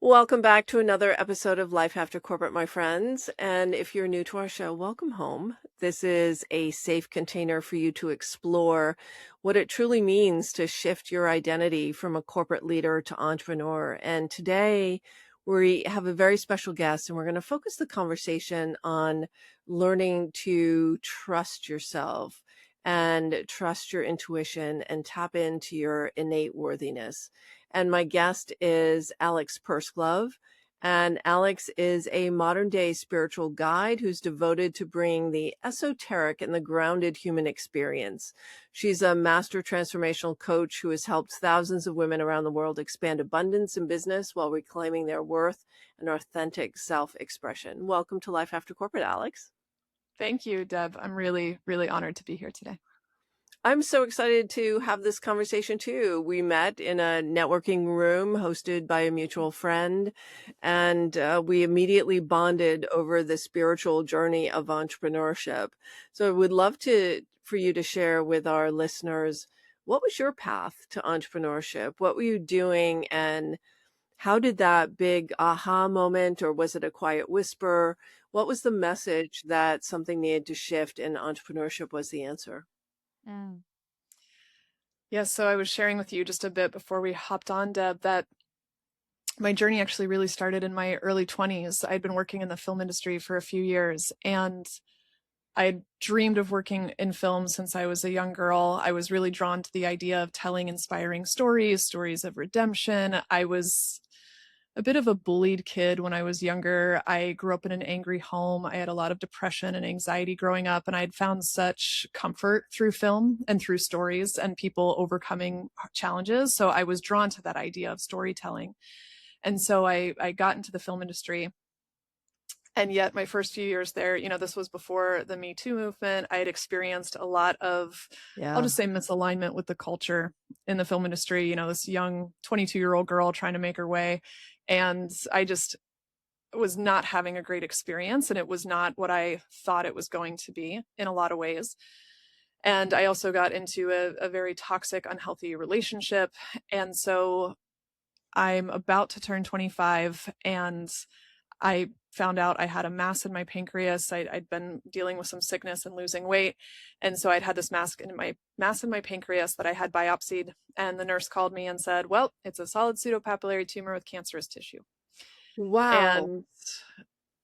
Welcome back to another episode of Life After Corporate, my friends. And if you're new to our show, welcome home. This is a safe container for you to explore what it truly means to shift your identity from a corporate leader to entrepreneur. And today we have a very special guest, and we're going to focus the conversation on learning to trust yourself and trust your intuition and tap into your innate worthiness. And my guest is Alex Pursglove. And Alex is a modern day spiritual guide who's devoted to bringing the esoteric and the grounded human experience. She's a master transformational coach who has helped thousands of women around the world expand abundance in business while reclaiming their worth and authentic self-expression. Welcome to Life After Corporate, Alex. Thank you, Deb. I'm really, really honored to be here today. I'm so excited to have this conversation too. We met in a networking room hosted by a mutual friend, and we immediately bonded over the spiritual journey of entrepreneurship. So I would love for you to share with our listeners, what was your path to entrepreneurship? What were you doing, and how did that big aha moment, or was it a quiet whisper? What was the message that something needed to shift and entrepreneurship was the answer? Yeah, so I was sharing with you just a bit before we hopped on, Deb, that my journey actually really started in my early 20s. I'd been working in the film industry for a few years, and I dreamed of working in film since I was a young girl. I was really drawn to the idea of telling inspiring stories of redemption. I was a bit of a bullied kid when I was younger. I grew up in an angry home. I had a lot of depression and anxiety growing up, and I had found such comfort through film and through stories and people overcoming challenges. So I was drawn to that idea of storytelling. And so I got into the film industry. And yet my first few years there, this was before the Me Too movement. I had experienced a lot of, I'll just say, misalignment with the culture in the film industry. This young 22-year-old girl trying to make her way. And I just was not having a great experience, and it was not what I thought it was going to be in a lot of ways. And I also got into a very toxic, unhealthy relationship. And so I'm about to turn 25, and I found out I had a mass in my pancreas. I'd been dealing with some sickness and losing weight. And so I'd had this mass in my pancreas that I had biopsied. And the nurse called me and said, well, it's a solid pseudopapillary tumor with cancerous tissue. Wow. And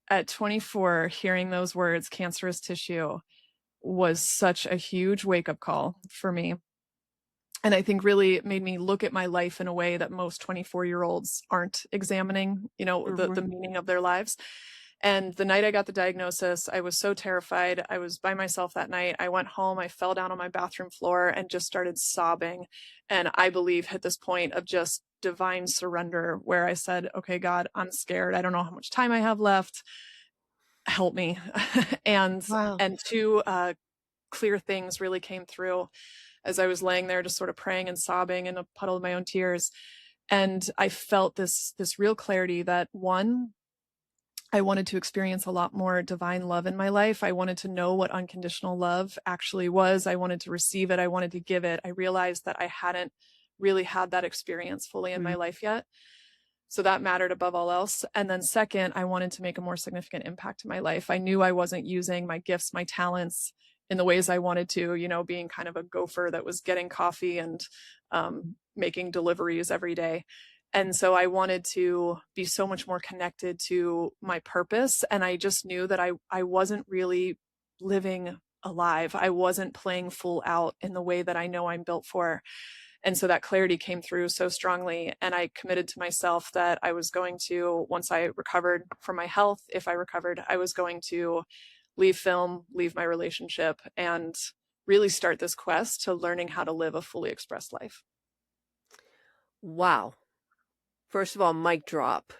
at 24, hearing those words, cancerous tissue, was such a huge wake-up call for me. And I think really made me look at my life in a way that most 24-year-olds aren't examining, the meaning of their lives. And the night I got the diagnosis, I was so terrified. I was by myself that night. I went home, I fell down on my bathroom floor and just started sobbing. And I believe hit this point of just divine surrender where I said, okay, God, I'm scared. I don't know how much time I have left. Help me. and Wow. two clear things really came through as I was laying there just sort of praying and sobbing in a puddle of my own tears. And I felt this real clarity that, one, I wanted to experience a lot more divine love in my life. I wanted to know what unconditional love actually was. I wanted to receive it. I wanted to give it. I realized that I hadn't really had that experience fully in my life yet. So that mattered above all else. And then second, I wanted to make a more significant impact in my life. I knew I wasn't using my gifts, my talents in the ways I wanted to, being kind of a gopher that was getting coffee and making deliveries every day. And so I wanted to be so much more connected to my purpose. And I just knew that I wasn't really living alive. I wasn't playing full out in the way that I know I'm built for. And so that clarity came through so strongly. And I committed to myself that I was going to, once I recovered from my health, if I recovered, I was going to leave film, leave my relationship, and really start this quest to learning how to live a fully expressed life. Wow. First of all, mic drop.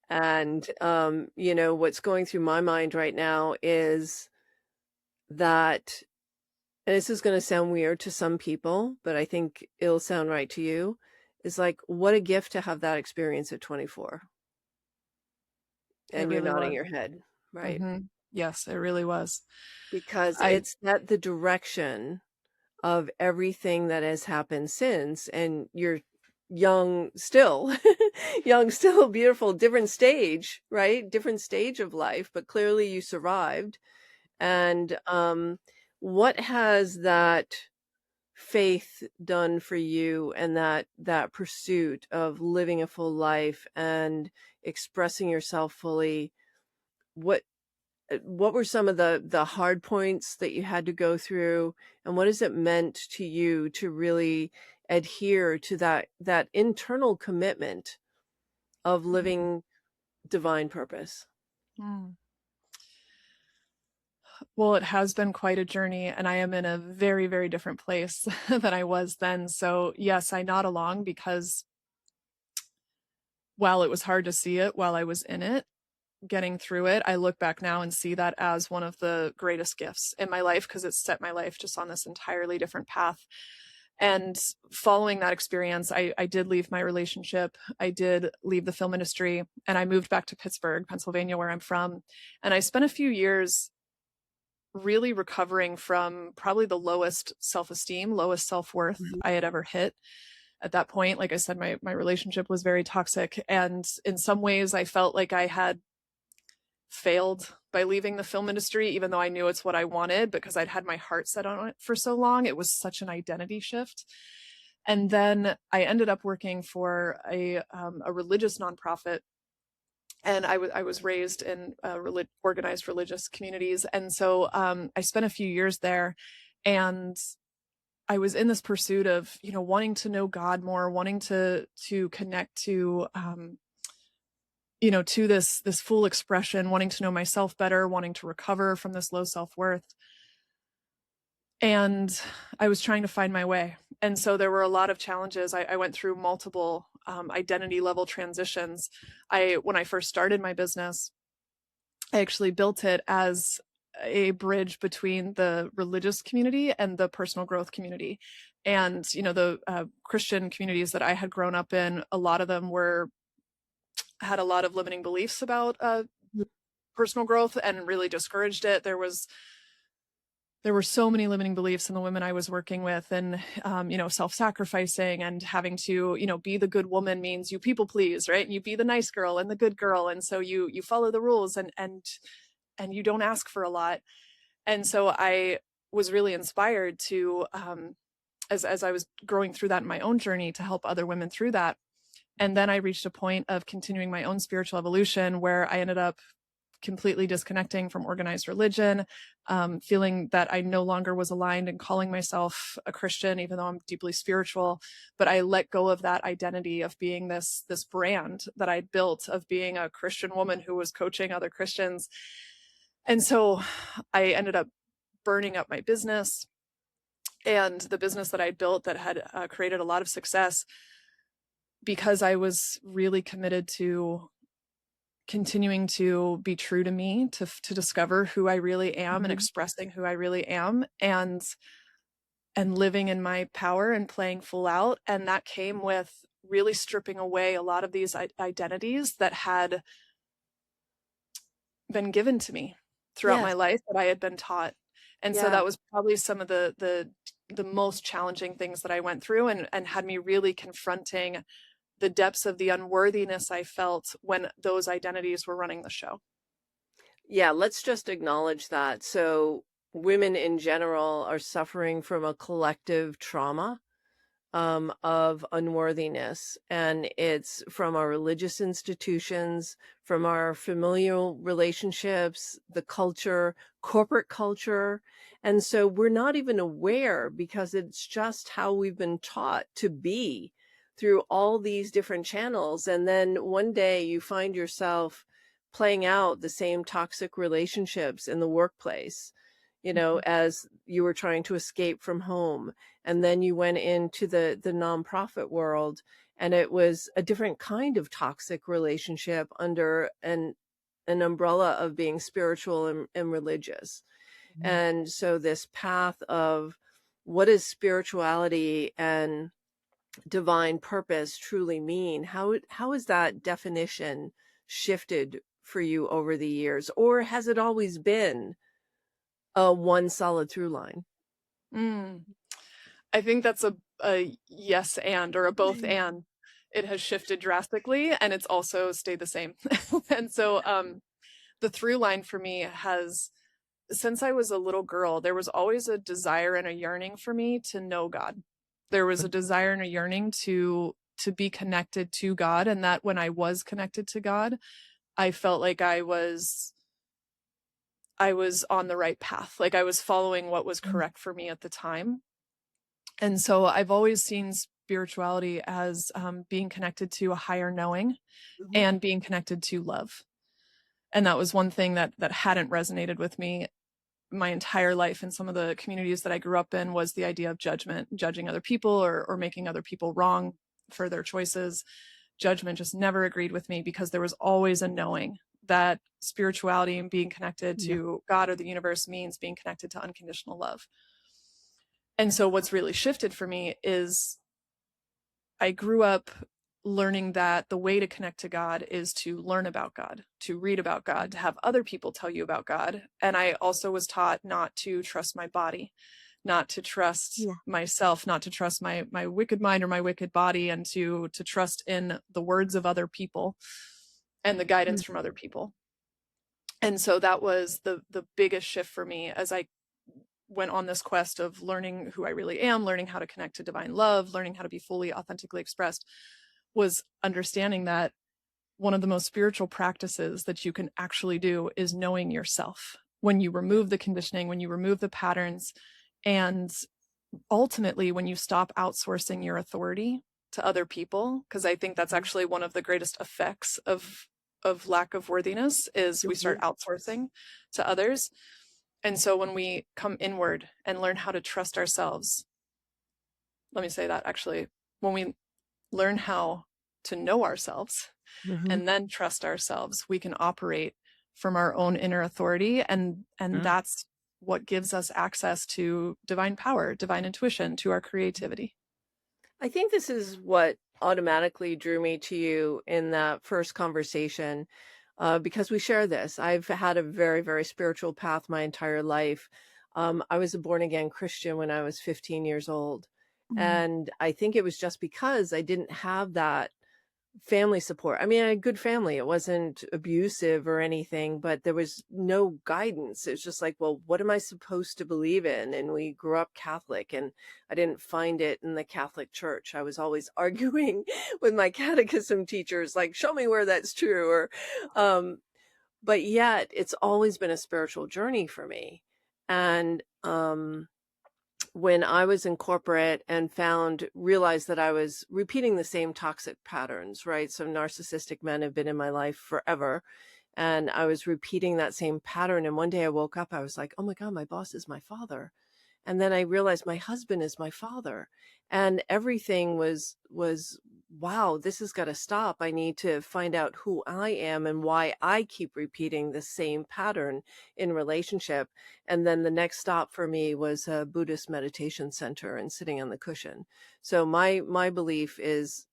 And, what's going through my mind right now is that, and this is going to sound weird to some people, but I think it'll sound right to you, is like, what a gift to have that experience at 24. And you're Really nodding was. your head, right? Mm-hmm. Yes, it really was. Because I it's that the direction of everything that has happened since, and young still, young still, beautiful, different stage, right? Different stage of life, but clearly you survived. And what has that faith done for you, and that pursuit of living a full life and expressing yourself fully? What what were some of the hard points that you had to go through, and what has it meant to you to really adhere to that internal commitment of Mm. living divine purpose? Mm. Well, it has been quite a journey, and I am in a very, very different place than I was then. So, yes, I nod along because while it was hard to see it while I was in it, getting through it, I look back now and see that as one of the greatest gifts in my life because it's set my life just on this entirely different path. And following that experience, I did leave my relationship. I did leave the film industry and I moved back to Pittsburgh, Pennsylvania, where I'm from. And I spent a few years really recovering from probably the lowest self-esteem, lowest self-worth Mhm. I had ever hit. At that point, like I said, my relationship was very toxic. And in some ways I felt like I had failed by leaving the film industry, even though I knew it's what I wanted because I'd had my heart set on it for so long. It was such an identity shift. And then I ended up working for a religious nonprofit. And I was raised in organized religious communities. And so I spent a few years there and I was in this pursuit of, you know, wanting to know God more, wanting to connect to you know, to this full expression, wanting to know myself better, wanting to recover from this low self-worth. And I was trying to find my way. And so there were a lot of challenges. I went through multiple identity level transitions. When I first started my business, I actually built it as a bridge between the religious community and the personal growth community. And, you know, the Christian communities that I had grown up in, a lot of them had a lot of limiting beliefs about personal growth and really discouraged it. There were so many limiting beliefs in the women I was working with, and you know, self-sacrificing and having to, you know, be the good woman means you people please, right? And you be the nice girl and the good girl, and so you follow the rules and you don't ask for a lot. And so I was really inspired to as I was growing through that in my own journey to help other women through that. And then I reached a point of continuing my own spiritual evolution where I ended up completely disconnecting from organized religion, feeling that I no longer was aligned and calling myself a Christian, even though I'm deeply spiritual. But I let go of that identity of being this brand that I'd built of being a Christian woman who was coaching other Christians. And so I ended up burning up my business, and the business that I'd built that had created a lot of success because I was really committed to continuing to be true to me, to discover who I really am and Mhm. expressing who I really am, and living in my power and playing full out. And that came with really stripping away a lot of these identities that had been given to me throughout my Yes. life that I had been taught. And so Yeah. that was probably some of the most challenging things that I went through, and had me really confronting the depths of the unworthiness I felt when those identities were running the show. Yeah, let's just acknowledge that. So women in general are suffering from a collective trauma of unworthiness. And it's from our religious institutions, from our familial relationships, the culture, corporate culture. And so we're not even aware because it's just how we've been taught to be through all these different channels. And then one day you find yourself playing out the same toxic relationships in the workplace, you know, Mhm. as you were trying to escape from home, and then you went into the nonprofit world, and it was a different kind of toxic relationship under an umbrella of being spiritual and religious. Mhm. And so this path of what does spirituality and divine purpose truly mean? How has that definition shifted for you over the years, or has it always been a one solid through line? Mm. I think that's a yes and or a both and. it has shifted drastically, and it's also stayed the same. And so the through line for me has, since I was a little girl, there was always a desire and a yearning for me to know God. There was a desire and a yearning to be connected to God, and that when I was connected to God, I felt like I was on the right path, like I was following what was correct for me at the time. And so I've always seen spirituality as being connected to a higher knowing Mhm. and being connected to love. And that was one thing that hadn't resonated with me my entire life in some of the communities that I grew up in, was the idea of judgment, judging other people, or making other people wrong for their choices. Judgment just never agreed with me, because there was always a knowing that spirituality and being connected Yeah. to God or the universe means being connected to unconditional love. And so what's really shifted for me is I grew up learning that the way to connect to God is to learn about God, to read about God, to have other people tell you about God. And I also was taught not to trust my body, not to trust Yeah. myself, not to trust my wicked mind or my wicked body, and to trust in the words of other people and the guidance from other people. And so that was the biggest shift for me as I went on this quest of learning who I really am, learning how to connect to divine love, learning how to be fully authentically expressed, was understanding that one of the most spiritual practices that you can actually do is knowing yourself. When you Yeah. remove the conditioning, when you remove the patterns, and ultimately when you stop outsourcing your authority to other people, because I think that's Mhm. actually one of the greatest effects of lack of worthiness, is we start Mhm. outsourcing to others. And so when we come inward and learn how to trust ourselves, let me say that actually, when we learn how to know ourselves Mhm. and then trust ourselves, we can operate from our own inner authority, and Yeah. that's what gives us access to divine power, divine intuition, to our creativity. I think this is what automatically drew me to you in that first conversation, because we share this. I've had a very, very spiritual path my entire life. I was a born again Christian when I was 15 years old. Mm. And I think it was just because I didn't have that family support. I mean, I had a good family. It wasn't abusive or anything, but there was no guidance. It was just like, well, what am I supposed to believe in? And we grew up Catholic, and I didn't find it in the Catholic Church. I was always arguing with my catechism teachers, like, show me where that's true. Or, um, but yet it's always been a spiritual journey for me. And, when I was in corporate and realized that I was repeating the same toxic patterns, right? So narcissistic men have been in my life forever. And I was repeating that same pattern. And one day I woke up, I was like, oh my God, my boss is my father. And then I realized my husband is my father. And everything was wow, this has got to stop. I need to find out who I am and why I keep repeating the same pattern in relationship. And then the next stop for me was a Buddhist meditation center and sitting on the cushion. So my belief is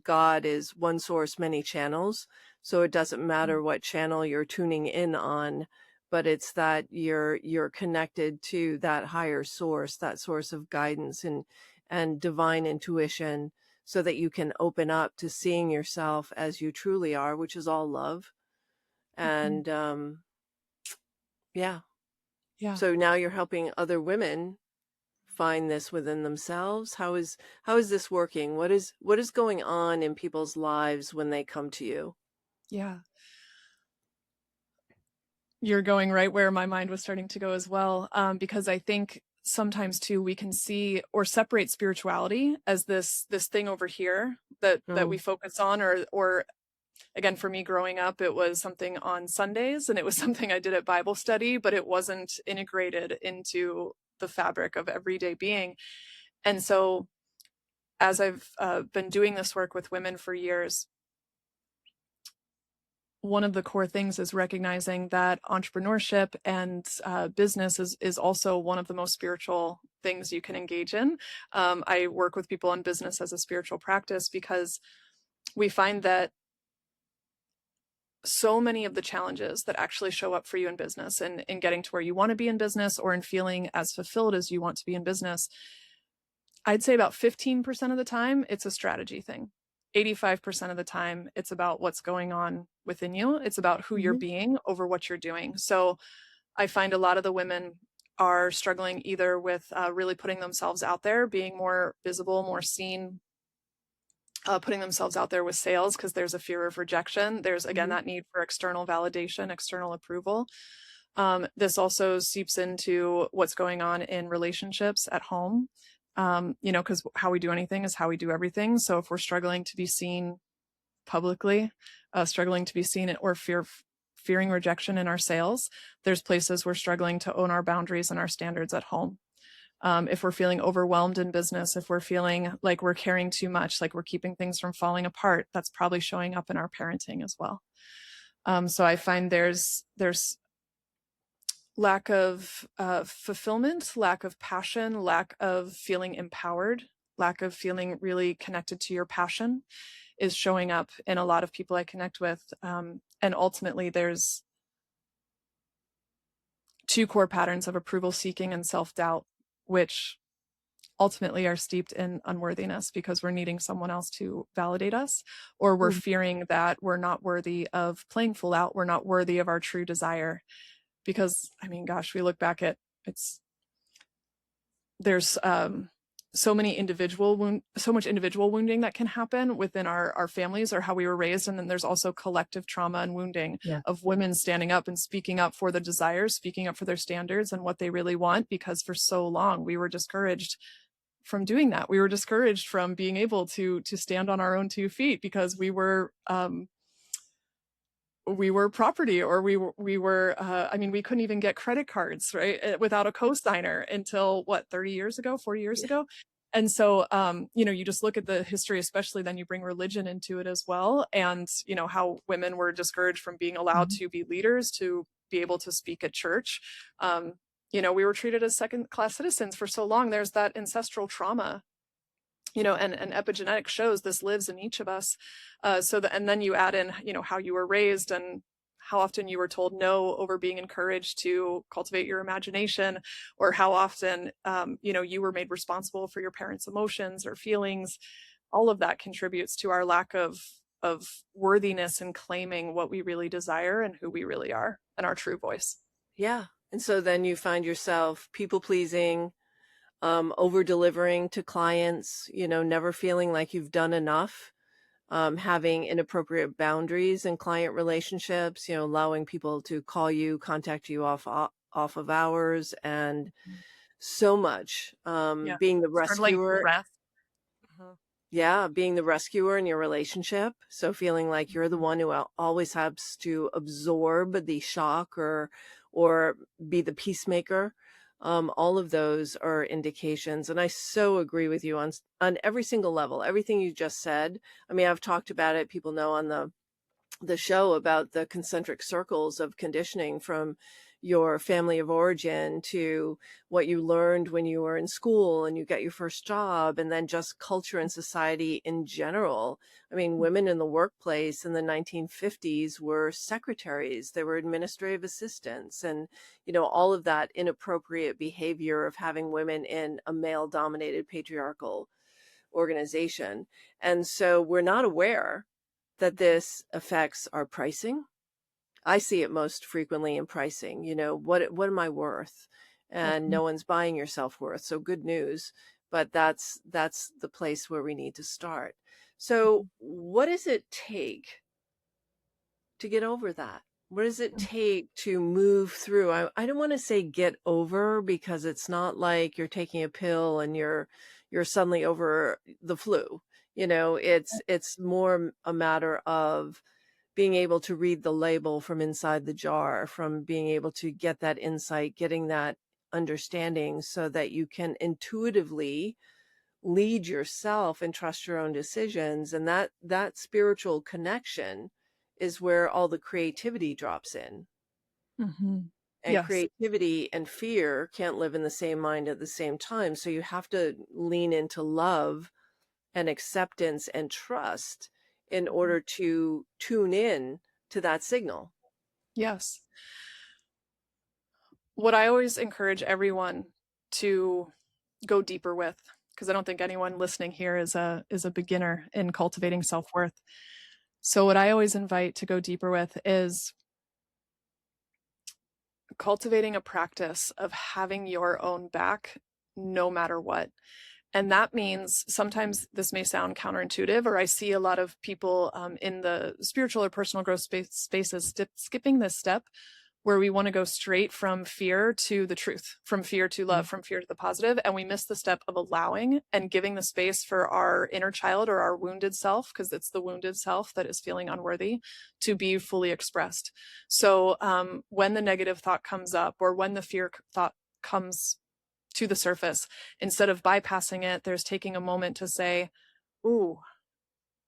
God is one source, many channels. So it doesn't matter what channel you're tuning in on, but it's that you're connected to that higher source, that source of guidance and divine intuition, so that you can open up to seeing yourself as you truly are, which is all love. Mhm. And yeah. Yeah. So now you're helping other women find this within themselves. How is this working? What is going on in people's lives when they come to you? Yeah. You're going right where my mind was starting to go as well, because I think sometimes too we can see or separate spirituality as this thing over here that we Oh, focus on, or again, for me growing up, it was something on Sundays, and it was something I did at Bible study, but it wasn't integrated into the fabric of everyday being. And so as I've been doing this work with women for years, one of the core things is recognizing that entrepreneurship and business is also one of the most spiritual things you can engage in. I work with people on business as a spiritual practice, because we find that so many of the challenges that actually show up for you in business, and in getting to where you want to be in business, or in feeling as fulfilled as you want to be in business, I'd say about 15% of the time it's a strategy thing. 85% of the time, it's about what's going on within you. It's about who you're Mhm. being over what you're doing. So I find a lot of the women are struggling either with really putting themselves out there, being more visible, more seen, putting themselves out there with sales because there's a fear of rejection. There's, again, Mhm. that need for external validation, external approval. This also seeps into what's going on in relationships at home, because how we do anything is how we do everything. So if we're struggling to be seen publicly, struggling to be seen or fearing rejection in our sales, there's places we're struggling to own our boundaries and our standards at home. If we're feeling overwhelmed in business, if we're feeling like we're caring too much, like we're keeping things from falling apart, that's probably showing up in our parenting as well. So I find there's lack of fulfillment, lack of passion, lack of feeling empowered, lack of feeling really connected to your passion is showing up in a lot of people I connect with. And ultimately, there's two core patterns of approval seeking and self doubt, which ultimately are steeped in unworthiness because we're needing someone else to validate us, or we're Mhm. fearing that we're not worthy of playing full out, we're not worthy of our true desire. Because, I mean, gosh, we look back at it's there's so much individual wounding that can happen within our families or how we were raised, and then there's also collective trauma and wounding Yeah. of women standing up and speaking up for the desires, speaking up for their standards and what they really want, because for so long we were discouraged from doing that. We were discouraged from being able to stand on our own 2 feet because we were property, or we were I mean, we couldn't even get credit cards, right, without a co-signer until what, 30 years ago, 40 years Yeah. ago. And so you just look at the history, especially then you bring religion into it as well, and how women were discouraged from being allowed Mhm. to be leaders, to be able to speak at church. We were treated as second class citizens for so long. There's that ancestral trauma, and epigenetics shows this lives in each of us. And then you add in, how you were raised and how often you were told no over being encouraged to cultivate your imagination, or how often, you were made responsible for your parents' emotions or feelings. All of that contributes to our lack of worthiness and claiming what we really desire and who we really are and our true voice. Yeah. And so then you find yourself people pleasing, over delivering to clients, never feeling like you've done enough, having inappropriate boundaries in client relationships, allowing people to call you, contact you off of hours, and so much, Yeah. being the Sort of like rescuer. rest. Uh-huh. Yeah, being the rescuer in your relationship. So feeling like you're the Mhm. one who always has to absorb the shock or be the peacemaker. All of those are indications. And I so agree with you on every single level. Everything you just said. I mean, I've talked about it. People know on the show about the concentric circles of conditioning from your family of origin to what you learned when you were in school and you got your first job, and then just culture and society in general. I mean, women in the workplace in the 1950s were secretaries, they were administrative assistants, and all of that inappropriate behavior of having women in a male dominated patriarchal organization. And so we're not aware that this affects our pricing. I see it most frequently in pricing. What am I worth? And Mhm. no one's buying your self-worth. So good news, but that's the place where we need to start. So Mhm. what does it take to get over that? What does it take to move through? I don't want to say get over, because it's not like you're taking a pill and you're suddenly over the flu. It's more a matter of being able to read the label from inside the jar, from being able to get that insight, getting that understanding so that you can intuitively lead yourself and trust your own decisions. And that spiritual connection is where all the creativity drops in. Mhm. And Yes. creativity and fear can't live in the same mind at the same time. So you have to lean into love and acceptance and trust in Mhm. order to tune in to that signal. Yes. What I always encourage everyone to go deeper with, because I don't think anyone listening here is a beginner in cultivating self-worth. So what I always invite to go deeper with is cultivating a practice of having your own back no matter what. And that means sometimes this may sound counterintuitive, or I see a lot of people in the spiritual or personal growth spaces skipping this step where we want to go straight from fear to the truth, from fear to love, from fear to the positive, and we miss the step of allowing and giving the space for our inner child or our wounded self, because it's the wounded self that is feeling unworthy, to be fully expressed. So when the negative thought comes up, or when the fear thought comes to the surface, instead of bypassing it, there's taking a moment to say, ooh,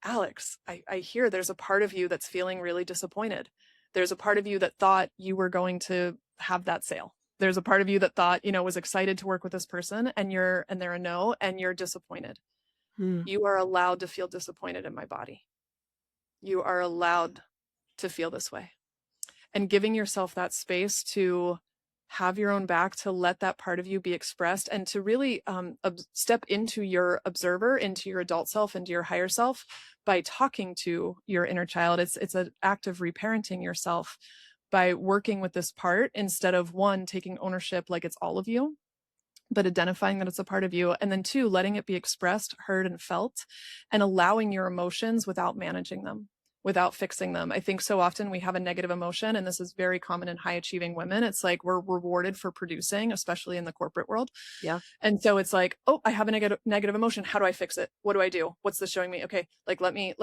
Alex, I hear there's a part of you that's feeling really disappointed. There's a part of you that thought you were going to have that sale. There's a part of you that thought, was excited to work with this person, and they're a no, and you're disappointed. Hmm. You are allowed to feel disappointed in my body. You are allowed to feel this way. And giving yourself that space to have your own back, to let that part of you be expressed, and to really step into your observer, into your adult self, into your higher self by talking to your inner child. It's an act of reparenting yourself by working with this part, instead of one, taking ownership like it's all of you, but identifying that it's a part of you, and then two, letting it be expressed, heard, and felt, and allowing your emotions without managing them, without fixing them. I think so often we have a negative emotion, and this is very common in high achieving women. It's like we're rewarded for producing, especially in the corporate world. Yeah. And so it's like, oh, I have a negative emotion. How do I fix it? What do I do? What's this showing me? Okay, like let me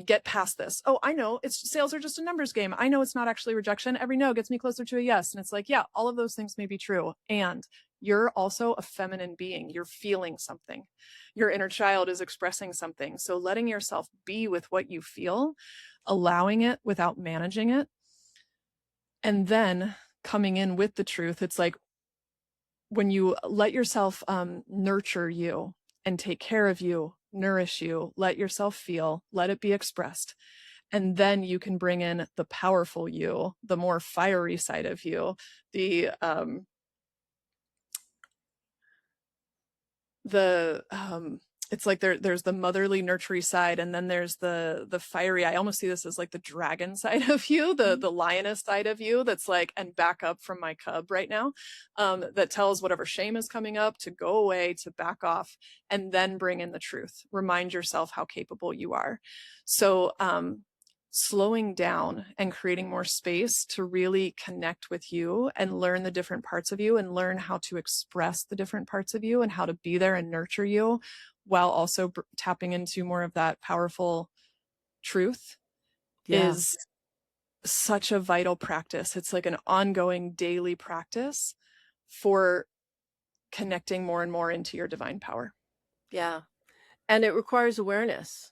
get past this. Oh, I know sales are just a numbers game. I know it's not actually rejection. Every no gets me closer to a yes. And it's like, yeah, all of those things may be true. And you're also a feminine being. You're feeling something. Your inner child is expressing something. So letting yourself be with what you feel, allowing it without managing it, and then coming in with the truth. It's like when you let yourself nurture you and take care of you, nourish you, let yourself feel, let it be expressed. And then you can bring in the powerful you, the more fiery side of you, the it's like there's the motherly nurturing side, and then there's the fiery, I almost see this as like the dragon side of you, the lioness side of you, that's like, and back up from my cub right now, that tells whatever shame is coming up to go away, to back off, and then bring in the truth. Remind yourself how capable you are. So slowing down and creating more space to really connect with you and learn the different parts of you, and learn how to express the different parts of you, and how to be there and nurture you, while also tapping into more of that powerful truth, Yeah. is such a vital practice. It's like an ongoing daily practice for connecting more and more into your divine power. Yeah. And it requires awareness.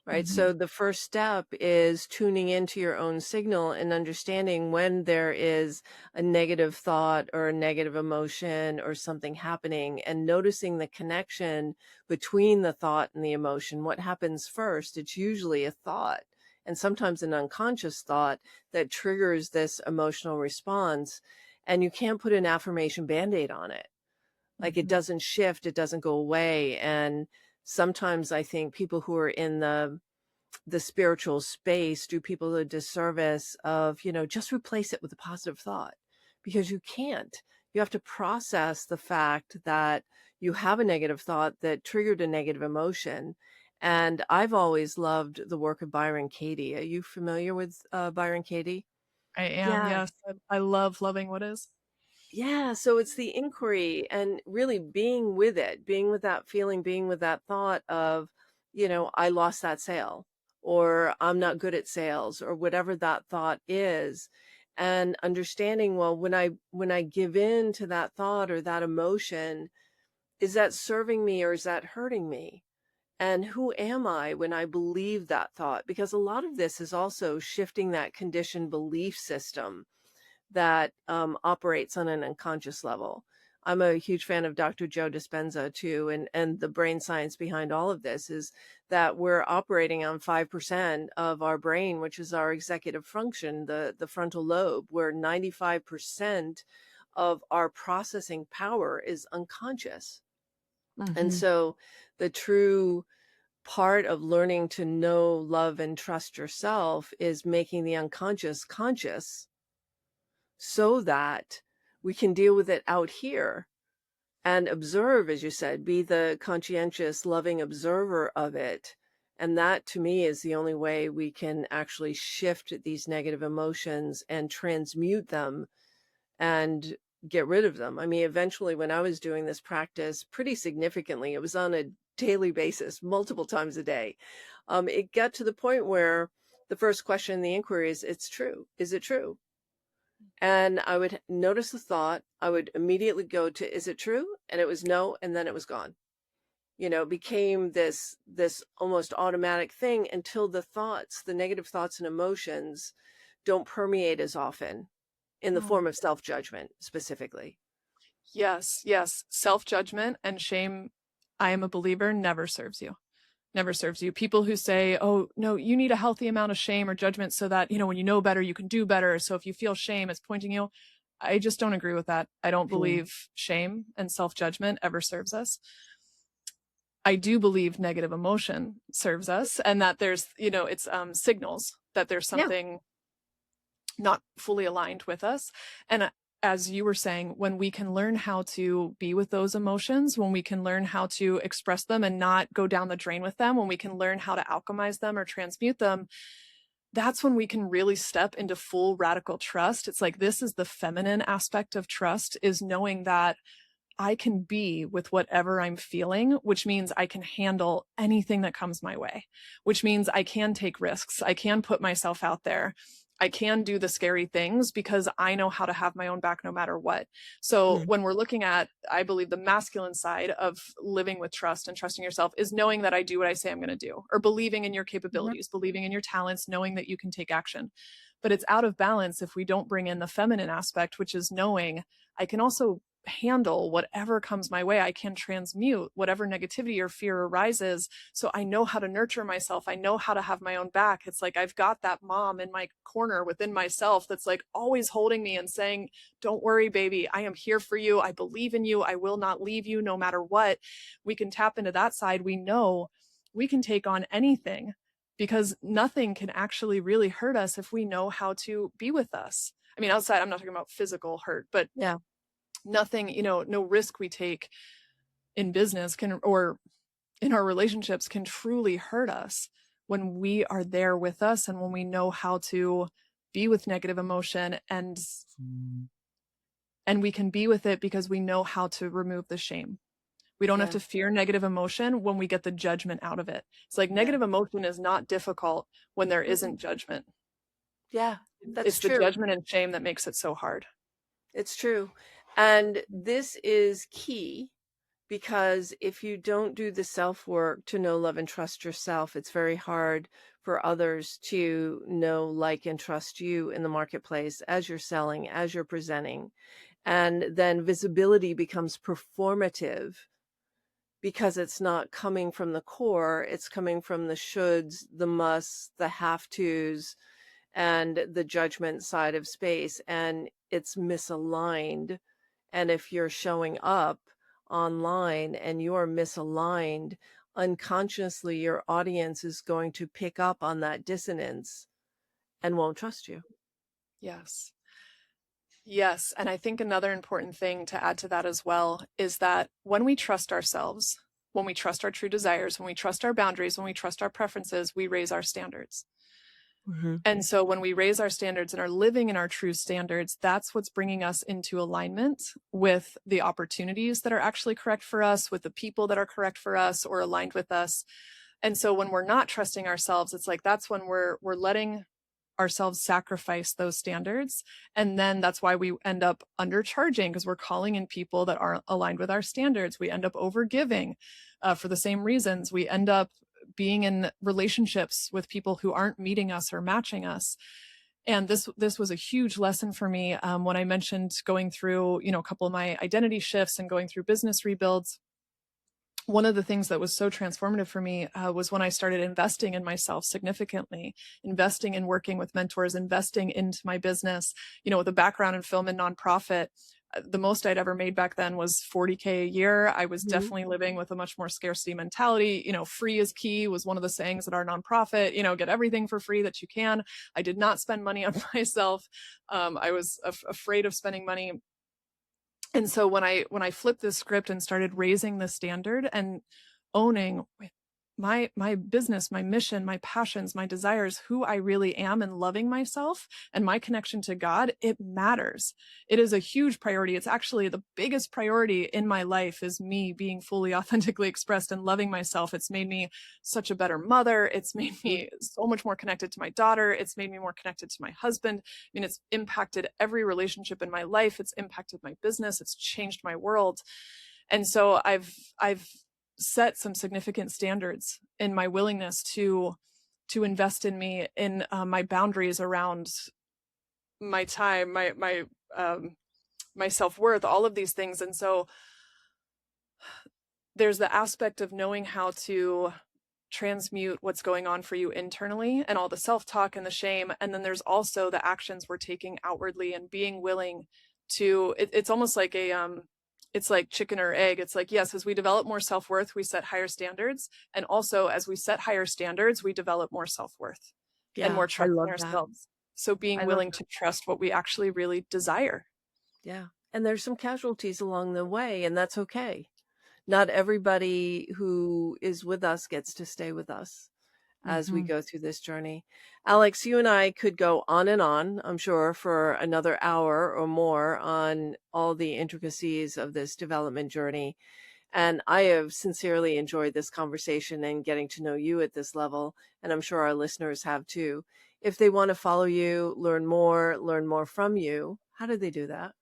Right. Mm-hmm. So the first step is tuning into your own signal and understanding when there is a negative thought or a negative emotion or something happening, and noticing the connection between the thought and the emotion. What happens first? It's usually a thought, and sometimes an unconscious thought, that triggers this emotional response. And you can't put an affirmation band-aid on it. Like, it Mm-hmm. doesn't shift, it doesn't go away. And sometimes I think people who are in the spiritual space do people a disservice of, just replace it with a positive thought, because you can't. You have to process the fact that you have a negative thought that triggered a negative emotion. And I've always loved the work of Byron Katie. Are you familiar with Byron Katie? I am, Yeah. yes. I love loving what is. Yeah, so it's the inquiry and really being with it, being with that feeling, being with that thought of, I lost that sale, or I'm not good at sales, or whatever that thought is. And understanding, well, when I give in to that thought or that emotion, is that serving me or is that hurting me? And who am I when I believe that thought? Because a lot of this is also shifting that conditioned belief system that operates on an unconscious level. I'm a huge fan of Dr. Joe Dispenza too, and the brain science behind all of this is that we're operating on 5% of our brain, which is our executive function, the frontal lobe, where 95% of our processing power is unconscious. And Hmm. so the true part of learning to know, love, and trust yourself is making the unconscious conscious so that we can deal with it out here and observe, as you said, be the conscientious, loving observer of it. And that to me is the only way we can actually shift these negative emotions and transmute them and get rid of them. I mean, eventually, when I was doing this practice pretty significantly, it was on a daily basis, multiple times a day. It got to the point where the first question in the inquiry is, it's true. Is it true? And I would notice the thought. I would immediately go to, is it true? And it was no, and then it was gone. It became this almost automatic thing until the thoughts, the negative thoughts and emotions don't permeate as often in the form of self-judgment specifically. Yes, yes. Self-judgment and shame, I am a believer, never serves you. Never serves you. People who say, oh, no, you need a healthy amount of shame or judgment so that, when you know better, you can do better. So if you feel shame, it's pointing you. I just don't agree with that. I don't Mm. believe shame and self-judgment ever serves us. I do believe negative emotion serves us, and that there's, it's signals that there's Yeah. something not fully aligned with us. And as you were saying, when we can learn how to be with those emotions, when we can learn how to express them and not go down the drain with them, when we can learn how to alchemize them or transmute them, that's when we can really step into full radical trust. It's like, this is the feminine aspect of trust, is knowing that I can be with whatever I'm feeling, which means I can handle anything that comes my way, which means I can take risks. I can put myself out there. I can do the scary things because I know how to have my own back no matter what. So Mm. when we're looking at, I believe, the masculine side of living with trust and trusting yourself is knowing that I do what I say I'm going to do, or believing in your Mhm. capabilities, believing in your talents, knowing that you can take action. But it's out of balance if we don't bring in the feminine aspect, which is knowing I can also handle whatever comes my way. I can transmute whatever negativity or fear arises. So I know how to nurture myself. I know how to have my own back. It's like I've got that mom in my corner within myself that's like always holding me and saying, don't worry, baby. I am here for you. I believe in you. I will not leave you no matter what. We can tap into that side. We know we can take on anything because nothing can actually really hurt us if we know how to be with us. I mean, outside, I'm not talking about physical hurt, but Yeah. nothing, no risk we take in business can, or in our relationships, can truly hurt us when we are there with us and when we know how to be with negative emotion, and we can be with it because we know how to remove the shame. We don't have Yeah. to fear negative emotion when we get the judgment out of it. It's like Yeah. negative emotion is not difficult when there Mm-mm. isn't judgment. Yeah. That's It's the true. judgment and shame that makes it so hard. It's true. And this is key because if you don't do the self work to know, love, and trust yourself, it's very hard for others to know, like, and trust you in the marketplace as you're selling, as you're presenting. And then visibility becomes performative because it's not coming from the core, it's coming from the shoulds, the musts, the have tos, and the judgment side of space. And it's misaligned. And if you're showing up online and you're misaligned, unconsciously your audience is going to pick up on that dissonance and won't trust you. Yes. Yes. And I think another important thing to add to that as well is that when we trust ourselves, when we trust our true desires, when we trust our boundaries, when we trust our preferences, we raise our standards. Hmm. And so when we raise our standards and are living in our true standards, that's what's bringing us into alignment with the opportunities that are actually correct for us, with the people that are correct for us or aligned with us. And so when we're not trusting ourselves, it's like that's when we're letting ourselves sacrifice those standards. And then that's why we end up undercharging, because we're calling in people that aren't aligned with our standards. We end up overgiving for the same reasons. We end up being in relationships with people who aren't meeting us or matching us. And this was a huge lesson for me when I mentioned going through, a couple of my identity shifts and going through business rebuilds. One of the things that was so transformative for me was when I started investing in myself significantly, investing in working with mentors, investing into my business, with a background in film and nonprofit. the most I'd ever made back then was 40K a year. I was Mhm. definitely living with a much more scarcity mentality. Free is key was one of the sayings at our nonprofit, get everything for free that you can. I did not spend money on myself. I was afraid of spending money. And so when I flipped this script and started raising the standard and owning my business, my mission, my passions, my desires, who I really am, and loving myself and my connection to God, it matters. It is a huge priority. It's actually the biggest priority in my life, is me being fully authentically expressed and loving myself. It's made me such a better mother. It's made me so much more connected to my daughter. It's made me more connected to my husband. I mean, it's impacted every relationship in my life. It's impacted my business. It's changed my world. And so I've set some significant standards in my willingness to invest in me, in my boundaries around my time, my self-worth, all of these things. And so there's the aspect of knowing how to transmute what's going on for you internally and all the self-talk and the shame. And then there's also the actions we're taking outwardly and being willing to, it's almost like it's like chicken or egg. It's like, yes, as we develop more self-worth, we set higher standards. And also as we set higher standards, we develop more self-worth and Yeah, more I trust in love that. ourselves. So being I love willing that. to trust what we actually really desire. Yeah. And there's some casualties along the way, and that's okay. Not everybody who is with us gets to stay with us as we Mm-hmm. go through this journey. Alex, you and I could go on and on, I'm sure, for another hour or more on all the intricacies of this development journey. And I have sincerely enjoyed this conversation and getting to know you at this level. And I'm sure our listeners have too. If they want to follow you, learn more from you, how do they do that?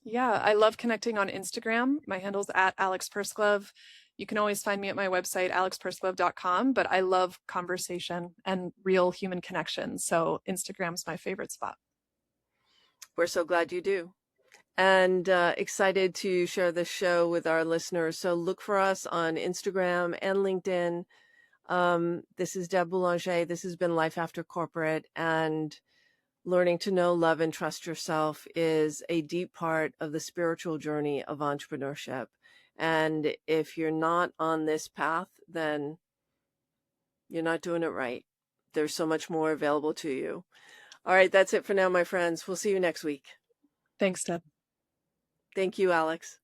Yeah, I love connecting on Instagram. My handle's at Alex Pursglove. You can always find me at my website, alexpursglove.com, but I love conversation and real human connection. So Instagram's my favorite spot. We're so glad you do. And excited to share this show with our listeners. So look for us on Instagram and LinkedIn. This is Deb Boulanger. This has been Life After Corporate. And learning to know, love, and trust yourself is a deep part of the spiritual journey of entrepreneurship. And if you're not on this path, then you're not doing it right. There's so much more available to you. All right, that's it for now, my friends. We'll see you next week. Thanks, Deb. Thank you, Alex.